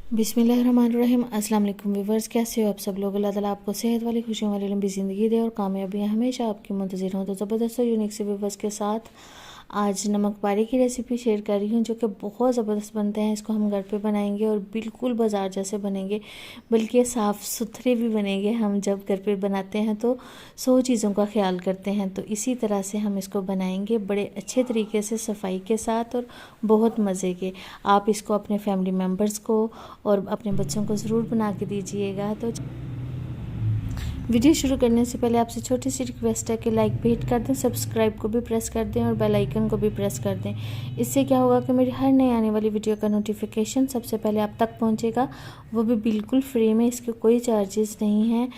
बिस्मिल्लाहिर्रहमानिर्रहीम। अस्सलाम वालेकुम व्यूवर्स, कैसे हो आप सब लोग। अल्लाह ताला आपको सेहत वाली खुशियों वाली लंबी ज़िंदगी दे और कामयाबियाँ हमेशा आपकी मुंतज़िर हों। तो ज़बरदस्त और यूनिक से व्यूवर्स के साथ आज नमक पारे की रेसिपी शेयर कर रही हूँ, जो कि बहुत ज़बरदस्त बनते हैं। इसको हम घर पे बनाएंगे और बिल्कुल बाज़ार जैसे बनेंगे, बल्कि साफ़ सुथरे भी बनेंगे। हम जब घर पे बनाते हैं तो 100 चीज़ों का ख्याल करते हैं, तो इसी तरह से हम इसको बनाएंगे बड़े अच्छे तरीके से, सफाई के साथ और बहुत मज़े के। आप इसको अपने फैमिली मेम्बर्स को और अपने बच्चों को ज़रूर बना के दीजिएगा। तो वीडियो शुरू करने से पहले आपसे छोटी सी रिक्वेस्ट है कि लाइक भी हिट कर दें, सब्सक्राइब को भी प्रेस कर दें और बेल आइकन को भी प्रेस कर दें। इससे क्या होगा कि मेरी हर नई आने वाली वीडियो का नोटिफिकेशन सबसे पहले आप तक पहुंचेगा, वो भी बिल्कुल फ्री में, इसके कोई चार्जेस नहीं हैं।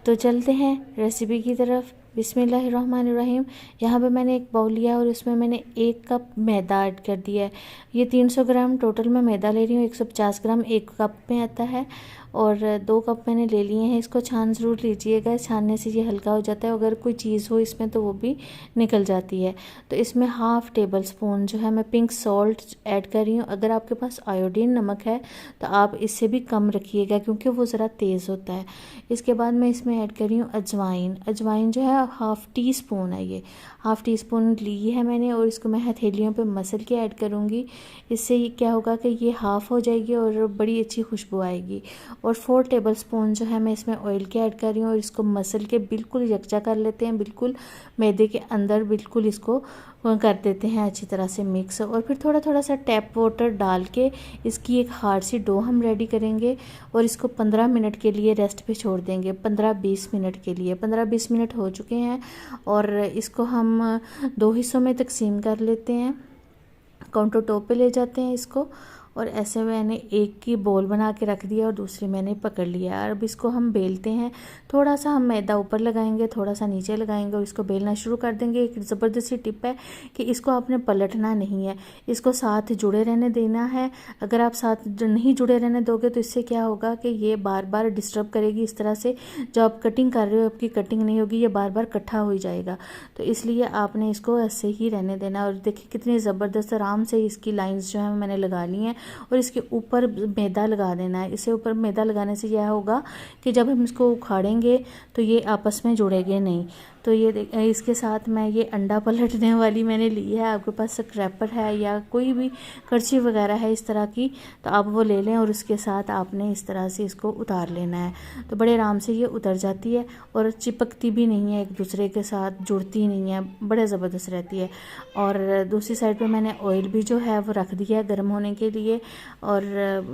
तो चलते हैं रेसिपी की तरफ। बिस्मिल्लाहिर्रहमानिर्रहीम। यहाँ पे मैंने एक बाउल लिया और उसमें मैंने 1 कप मैदा ऐड कर दिया है। ये 300 ग्राम टोटल मैं मैदा ले रही हूँ। 150 ग्राम 1 कप में आता है और 2 कप मैंने ले लिए हैं। इसको छान ज़रूर लीजिएगा, छानने से ये हल्का हो जाता है। अगर कोई चीज़ हो इसमें तो वो भी निकल जाती है। तो इसमें हाफ़ टेबल स्पून जो है मैं पिंक सॉल्ट ऐड कर रही हूँ। अगर आपके पास आयोडीन नमक है तो आप इससे भी कम रखिएगा, क्योंकि वो ज़रा तेज़ होता है। इसके बाद मैं इसमें ऐड कर रही हूँ अजवाइन। अजवाइन जो है हाफ़ टी स्पून है, ये हाफ़ टी स्पून ली है मैंने और इसको मैं हथेलियों पे मसल के ऐड करूँगी। इससे ये क्या होगा कि ये हाफ़ हो जाएगी और बड़ी अच्छी खुशबू आएगी। और 4 टेबल स्पून जो है मैं इसमें ऑयल के ऐड कर रही हूँ और इसको मसल के बिल्कुल यकजा कर लेते हैं, बिल्कुल मैदे के अंदर बिल्कुल इसको कर देते हैं अच्छी तरह से मिक्स। और फिर थोड़ा थोड़ा सा टैप वाटर डाल के इसकी एक हार्ड सी डो हम रेडी करेंगे और इसको 15 मिनट के लिए रेस्ट पे छोड़ देंगे। 15-20 मिनट के लिए। 15-20 मिनट हो चुके हैं और इसको हम 2 हिस्सों में तकसीम कर लेते हैं। काउंटर टॉप पे ले जाते हैं इसको और ऐसे मैंने एक की बॉल बना के रख दिया और दूसरी मैंने पकड़ लिया। अब इसको हम बेलते हैं। थोड़ा सा हम मैदा ऊपर लगाएंगे, थोड़ा सा नीचे लगाएंगे और इसको बेलना शुरू कर देंगे। एक ज़बरदस्त सी टिप है कि इसको आपने पलटना नहीं है, इसको साथ जुड़े रहने देना है। अगर आप साथ नहीं जुड़े रहने दोगे तो इससे क्या होगा कि ये बार बार डिस्टर्ब करेगी। इस तरह से जो आप कटिंग कर रहे हो आपकी कटिंग नहीं होगी, ये बार बार इकट्ठा हो जाएगा। तो इसलिए आपने इसको ऐसे ही रहने देना। और देखिए कितनी ज़बरदस्त आराम से इसकी लाइंस जो है मैंने लगा ली हैं और इसके ऊपर मैदा लगा देना है। इसे ऊपर मैदा लगाने से यह होगा कि जब हम इसको उखाड़ेंगे तो ये आपस में जुड़ेंगे नहीं। तो ये इसके साथ मैं ये अंडा पलटने वाली मैंने ली है। आपके पास स्क्रैपर है या कोई भी करछी वगैरह है इस तरह की तो आप वो ले लें और उसके साथ आपने इस तरह से इसको उतार लेना है। तो बड़े आराम से ये उतर जाती है और चिपकती भी नहीं है, एक दूसरे के साथ जुड़ती नहीं है, बड़े ज़बरदस्त रहती है। और दूसरी साइड पे मैंने ऑयल भी जो है वो रख दिया है गर्म होने के लिए और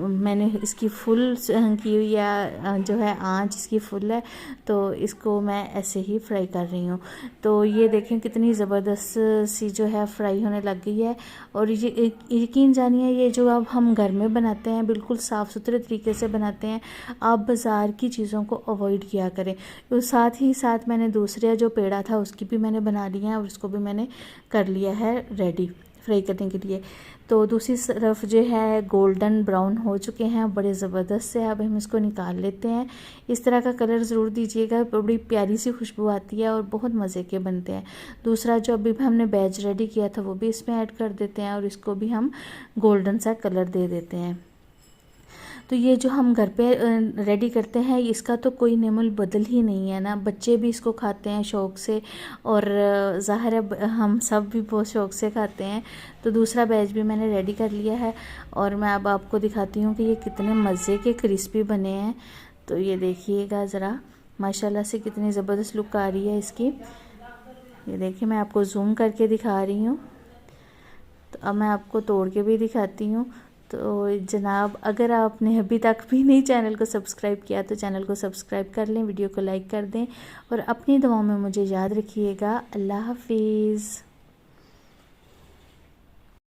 मैंने इसकी फुल की हुई है, जो है आँच इसकी फुल है। तो इसको मैं ऐसे ही फ्राई कर रही हूँ। तो ये देखें कितनी ज़बरदस्त सी जो है फ्राई होने लग गई है। और ये यकीन जानिए ये जो अब हम घर में बनाते हैं बिल्कुल साफ़ सुथरे तरीके से बनाते हैं। आप बाज़ार की चीज़ों को अवॉइड किया करें। तो साथ ही साथ मैंने दूसरा जो पेड़ा था उसकी भी मैंने बना लिया है और उसको भी मैंने कर लिया है रेडी फ्राई करने के लिए। तो दूसरी तरफ जो है गोल्डन ब्राउन हो चुके हैं बड़े ज़बरदस्त से। अब हम इसको निकाल लेते हैं। इस तरह का कलर ज़रूर दीजिएगा, बड़ी प्यारी सी खुशबू आती है और बहुत मज़े के बनते हैं। दूसरा जो अभी हमने बैच रेडी किया था वो भी इसमें ऐड कर देते हैं और इसको भी हम गोल्डन सा कलर दे देते हैं। तो ये जो हम घर पे रेडी करते हैं इसका तो कोई नेमुल बदल ही नहीं है ना। बच्चे भी इसको खाते हैं शौक़ से और ज़ाहिर है हम सब भी बहुत शौक़ से खाते हैं। तो दूसरा बैच भी मैंने रेडी कर लिया है और मैं अब आपको दिखाती हूँ कि ये कितने मज़े के क्रिस्पी बने हैं। तो ये देखिएगा ज़रा, माशाल्लाह से कितनी ज़बरदस्त लुक आ रही है इसकी। ये देखिए मैं आपको जूम करके दिखा रही हूँ। तो अब मैं आपको तोड़ के भी दिखाती हूँ। तो जनाब अगर आपने अभी तक भी नहीं चैनल को सब्सक्राइब किया तो चैनल को सब्सक्राइब कर लें, वीडियो को लाइक कर दें और अपनी दुआओं में मुझे याद रखिएगा। अल्लाह हाफिज़।